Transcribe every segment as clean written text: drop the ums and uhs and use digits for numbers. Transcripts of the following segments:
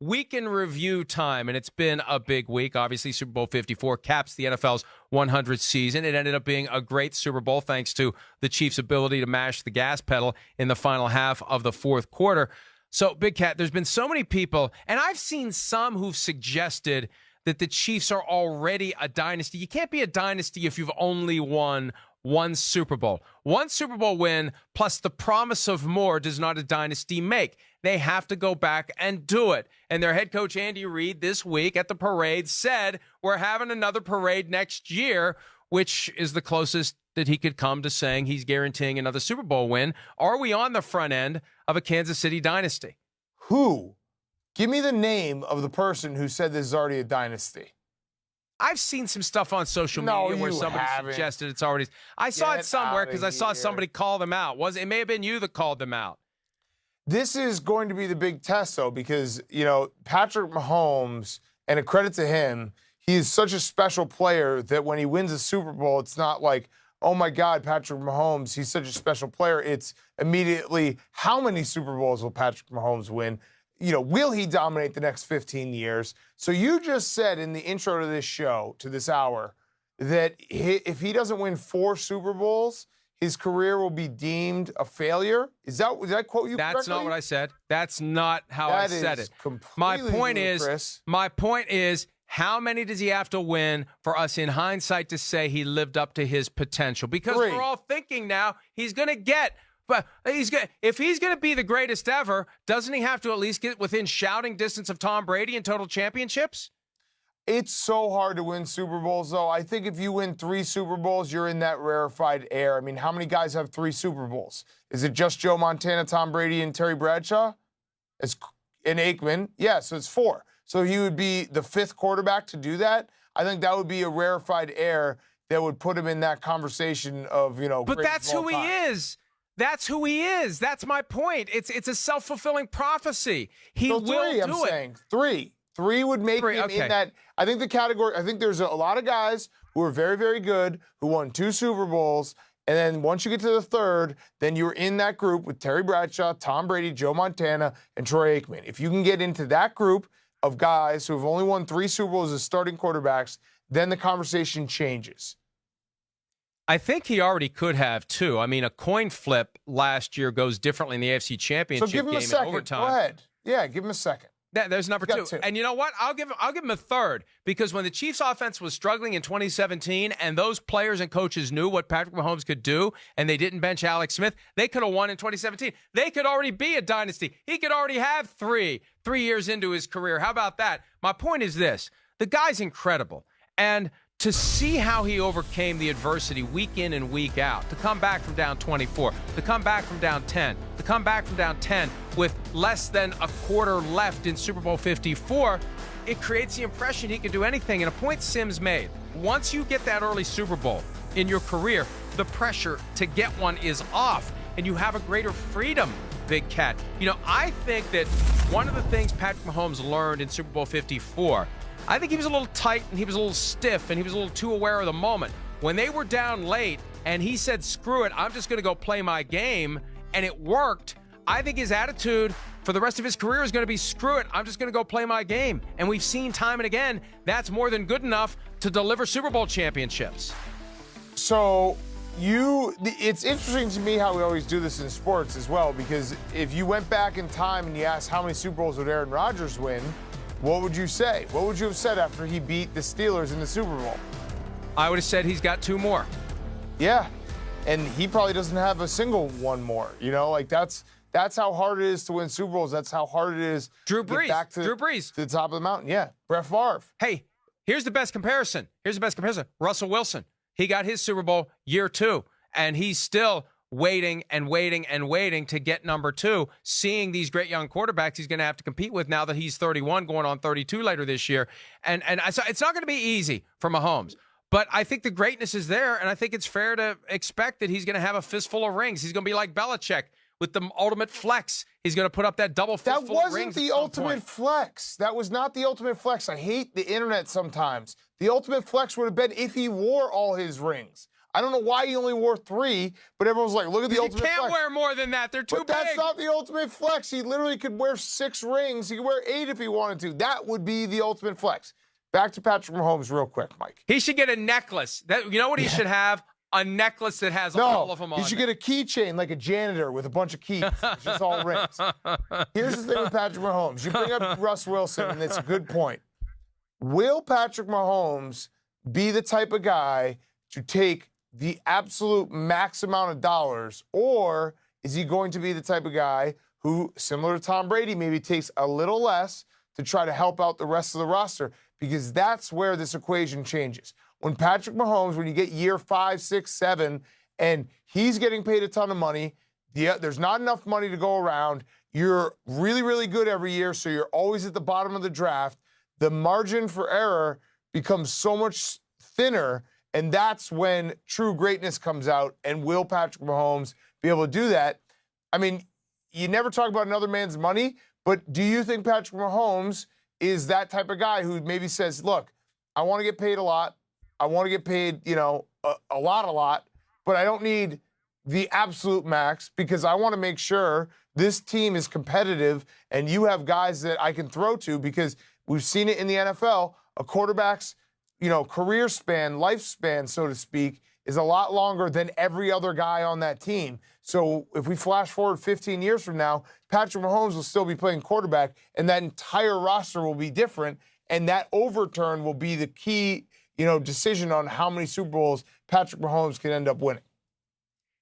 week in review time, and it's been a big week. Obviously, Super Bowl 54 caps the NFL's 100th season. It ended up being a great Super Bowl thanks to the Chiefs' ability to mash the gas pedal in the final half of the fourth quarter. So, Big Cat, there's been so many people, and I've seen some who've suggested that the Chiefs are already a dynasty. You can't be a dynasty if you've only won one Super Bowl. One Super Bowl win plus the promise of more does not a dynasty make. They have to go back and do it. And their head coach, Andy Reid, this week at the parade said, we're having another parade next year, which is the closest that he could come to saying he's guaranteeing another Super Bowl win. Are we on the front end of a Kansas City dynasty? Who? Give me the name of the person who said this is already a dynasty. I've seen some stuff on social media where somebody suggested it's already. I saw it somewhere because I saw somebody call them out. It may have been you that called them out. This is going to be the big test, though, because, Patrick Mahomes, and a credit to him, he is such a special player that when he wins a Super Bowl, it's not like, oh, my God, Patrick Mahomes, he's such a special player. It's immediately, how many Super Bowls will Patrick Mahomes win? Will he dominate the next 15 years? So you just said in the intro to this show, to this hour, that if he doesn't win 4 Super Bowls, his career will be deemed a failure? Did I quote you correctly? That's not what I said. That's not how I said it. My point is, how many does he have to win for us in hindsight to say he lived up to his potential? Because 3. We're all thinking now he's going to get, but if he's going to be the greatest ever, doesn't he have to at least get within shouting distance of Tom Brady in total championships? It's so hard to win Super Bowls, though. I think if you win 3 Super Bowls, you're in that rarefied air. I mean, how many guys have 3 Super Bowls? Is it just Joe Montana, Tom Brady, and Terry Bradshaw? And Aikman? Yeah, so it's 4. So he would be the 5th quarterback to do that. I think that would be a rarefied air that would put him in that conversation of, But that's who he is. That's who he is. That's my point. It's a self-fulfilling prophecy. He will do it. I'm saying 3. 3 would make him in that. I think the category, I think there's a lot of guys who are very, very good, who won 2 Super Bowls, and then once you get to the 3rd, then you're in that group with Terry Bradshaw, Tom Brady, Joe Montana, and Troy Aikman. If you can get into that group of guys who have only won 3 Super Bowls as starting quarterbacks, then the conversation changes. I think he already could have, too. I mean, a coin flip last year goes differently in the AFC Championship game in overtime. So give him a second. Go ahead. Yeah, give him a second. There's number 2. And you know what? I'll give him a 3rd, because when the Chiefs offense was struggling in 2017 and those players and coaches knew what Patrick Mahomes could do and they didn't bench Alex Smith, they could have won in 2017. They could already be a dynasty. He could already have 3 years into his career. How about that? My point is this. The guy's incredible. And to see how he overcame the adversity week in and week out, to come back from down 24, to come back from down 10, to come back from down 10 with less than a quarter left in Super Bowl 54, it creates the impression he can do anything. And a point Sims made, once you get that early Super Bowl in your career, the pressure to get one is off, and you have a greater freedom, Big Cat. I think that one of the things Patrick Mahomes learned in Super Bowl 54, I think he was a little tight and he was a little stiff and he was a little too aware of the moment. When they were down late and he said, screw it, I'm just going to go play my game, and it worked, I think his attitude for the rest of his career is going to be, screw it, I'm just going to go play my game. And we've seen time and again, that's more than good enough to deliver Super Bowl championships. So it's interesting to me how we always do this in sports as well, because if you went back in time and you asked how many Super Bowls would Aaron Rodgers win, what would you say? What would you have said after he beat the Steelers in the Super Bowl? I would have said he's got 2 more. Yeah, and he probably doesn't have a single one more. That's how hard it is to win Super Bowls. That's how hard it is Drew to Brees. get back to the top of the mountain. Yeah, Brett Favre. Hey, here's the best comparison. Russell Wilson. He got his Super Bowl year 2, and he's still waiting to get number 2, seeing these great young quarterbacks he's going to have to compete with now that he's 31, going on 32 later this year. And so it's not going to be easy for Mahomes. But I think the greatness is there, and I think it's fair to expect that he's going to have a fistful of rings. He's going to be like Belichick with the ultimate flex. He's going to put up that double fistful of rings. That wasn't the ultimate flex. That was not the ultimate flex. I hate the internet sometimes. The ultimate flex would have been if he wore all his rings. I don't know why he only wore 3, but everyone's like, look at the ultimate flex. He can't wear more than that. They're too big. That's not the ultimate flex. He literally could wear 6 rings. He could wear 8 if he wanted to. That would be the ultimate flex. Back to Patrick Mahomes real quick, Mike. He should get a necklace. You know what he should have? A necklace that has all of them on it. He should get a keychain like a janitor with a bunch of keys. It's just all rings. Here's the thing with Patrick Mahomes. You bring up Russ Wilson, and it's a good point. Will Patrick Mahomes be the type of guy to take the absolute max amount of dollars, or is he going to be the type of guy who, similar to Tom Brady, maybe takes a little less to try to help out the rest of the roster? Because that's where this equation changes. When Patrick Mahomes, when you get year 5, 6, 7, and he's getting paid a ton of money, there's not enough money to go around. You're really, really good every year, so you're always at the bottom of the draft. The margin for error becomes so much thinner, and that's when true greatness comes out. And will Patrick Mahomes be able to do that? I mean, you never talk about another man's money, but do you think Patrick Mahomes is that type of guy who maybe says, look, I want to get paid a lot. I want to get paid, a lot, but I don't need the absolute max because I want to make sure this team is competitive and you have guys that I can throw to, because we've seen it in the NFL. A quarterback's, career span, lifespan, so to speak, is a lot longer than every other guy on that team. So if we flash forward 15 years from now, Patrick Mahomes will still be playing quarterback, and that entire roster will be different, and that overturn will be the key decision on how many Super Bowls Patrick Mahomes can end up winning.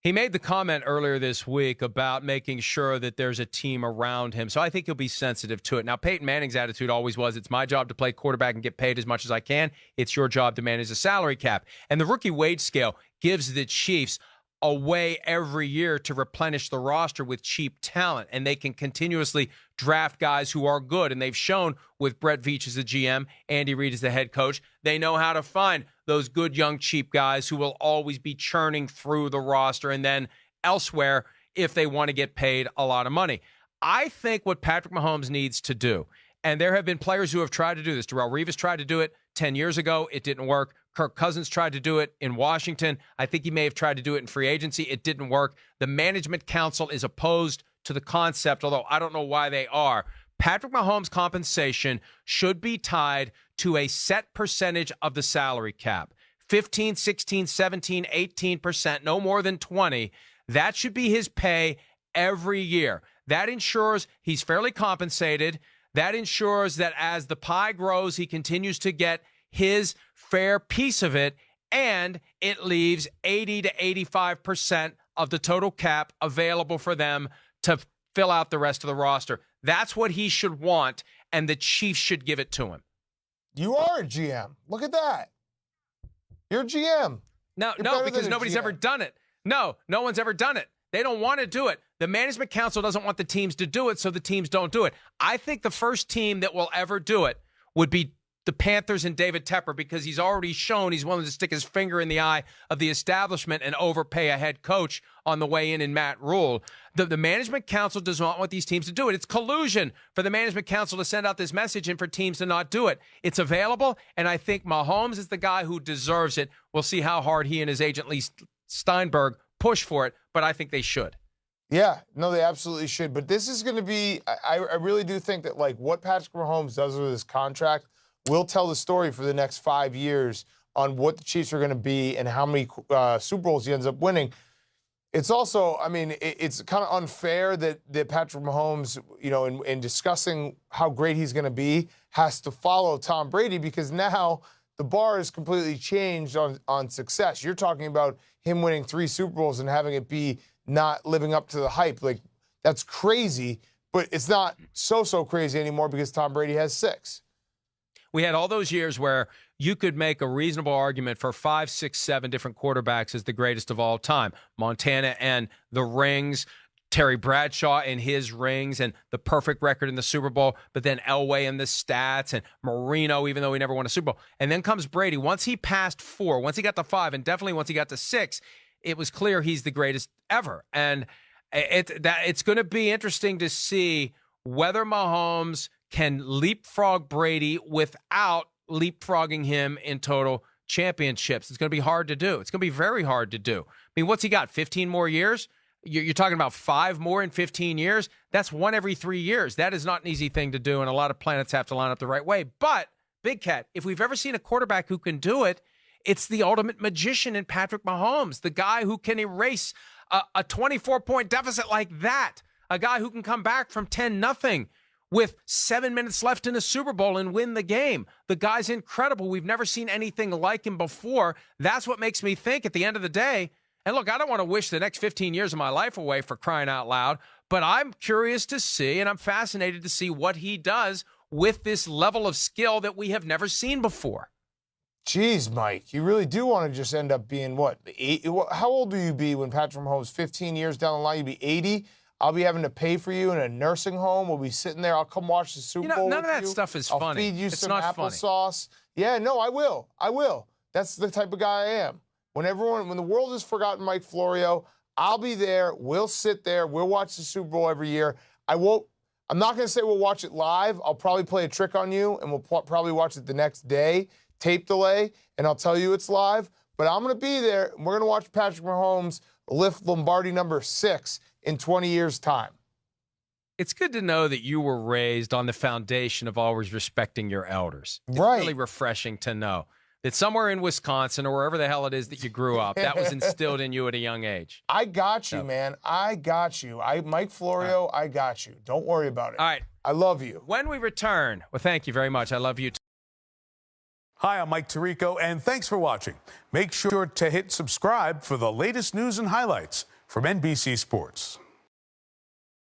He made the comment earlier this week about making sure that there's a team around him. So I think he'll be sensitive to it. Now, Peyton Manning's attitude always was, it's my job to play quarterback and get paid as much as I can. It's your job to manage the salary cap. And the rookie wage scale gives the Chiefs a way every year to replenish the roster with cheap talent, and they can continuously draft guys who are good. And they've shown with Brett Veach as the GM, Andy Reid as the head coach, they know how to find those good, young, cheap guys who will always be churning through the roster and then elsewhere if they want to get paid a lot of money. I think what Patrick Mahomes needs to do, and there have been players who have tried to do this. Darrelle Revis tried to do it 10 years ago. It didn't work. Kirk Cousins tried to do it in Washington. I think he may have tried to do it in free agency. It didn't work. The management council is opposed to the concept, although I don't know why they are. Patrick Mahomes' compensation should be tied to a set percentage of the salary cap. 15, 16, 17, 18%, no more than 20. That should be his pay every year. That ensures he's fairly compensated. That ensures that as the pie grows, he continues to get his fair piece of it, and it leaves 80 to 85% of the total cap available for them to fill out the rest of the roster. That's what he should want, and the Chiefs should give it to him. You are a GM. Look at that. You're a GM. No, because nobody's ever done it. No one's ever done it. They don't want to do it. The management council doesn't want the teams to do it, so the teams don't do it. I think the first team that will ever do it would be the Panthers and David Tepper, because he's already shown he's willing to stick his finger in the eye of the establishment and overpay a head coach on the way in Matt Rule. The management council does not want these teams to do it. It's collusion for the management council to send out this message and for teams to not do it. It's available, and I think Mahomes is the guy who deserves it. We'll see how hard he and his agent Lee Steinberg push for it, but I think they should. Yeah, no, they absolutely should. But this is going to be, I really do think that what Patrick Mahomes does with his contract will tell the story for the next 5 years on what the Chiefs are going to be and how many Super Bowls he ends up winning. It's also, it's kind of unfair that Patrick Mahomes, in discussing how great he's going to be, has to follow Tom Brady, because now the bar is completely changed on success. You're talking about him winning 3 Super Bowls and having it be not living up to the hype. That's crazy, but it's not so crazy anymore because Tom Brady has 6. We had all those years where you could make a reasonable argument for 5, 6, 7 different quarterbacks as the greatest of all time. Montana and the rings, Terry Bradshaw and his rings, and the perfect record in the Super Bowl, but then Elway and the stats, and Marino, even though he never won a Super Bowl. And then comes Brady. Once he passed 4, once he got to 5, and definitely once he got to 6, it was clear he's the greatest ever. And it's going to be interesting to see whether Mahomes can leapfrog Brady without leapfrogging him in total championships. It's going to be hard to do. It's going to be very hard to do. I mean, what's he got, 15 more years? You're talking about 5 more in 15 years? That's 1 every 3 years. That is not an easy thing to do, and a lot of planets have to line up the right way. But, Big Cat, if we've ever seen a quarterback who can do it, it's the ultimate magician in Patrick Mahomes, the guy who can erase a 24-point deficit like that, a guy who can come back from 10-0 with 7 minutes left in the Super Bowl and win the game. The guy's incredible. We've never seen anything like him before. That's what makes me think at the end of the day, and look, I don't want to wish the next 15 years of my life away for crying out loud, but I'm curious to see, and I'm fascinated to see what he does with this level of skill that we have never seen before. Jeez, Mike, you really do want to just end up being what? How old will you be when Patrick Mahomes, 15 years down the line, you'll be 80? I'll be having to pay for you in a nursing home. We'll be sitting there. I'll come watch the Super Bowl none with of that you. stuff is I'll funny. feed you It's some not applesauce. Yeah, no, I will. I will. That's the type of guy I am. When the world has forgotten Mike Florio, I'll be there. We'll sit there. We'll watch the Super Bowl every year. I'm not going to say we'll watch it live. I'll probably play a trick on you, and we'll probably watch it the next day, tape delay, and I'll tell you it's live. But I'm going to be there, and we're going to watch Patrick Mahomes lift Lombardi number 6 in 20 years' time. It's good to know that you were raised on the foundation of always respecting your elders. It's right. really refreshing to know that somewhere in Wisconsin or wherever the hell it is that you grew up, that was instilled in you at a young age. I got you, man. I got you. Mike Florio, I got you. Don't worry about it. All right. I love you. When we return, well, thank you very much. I love you too. Hi, I'm Mike Tirico, and thanks for watching. Make sure to hit subscribe for the latest news and highlights from NBC Sports.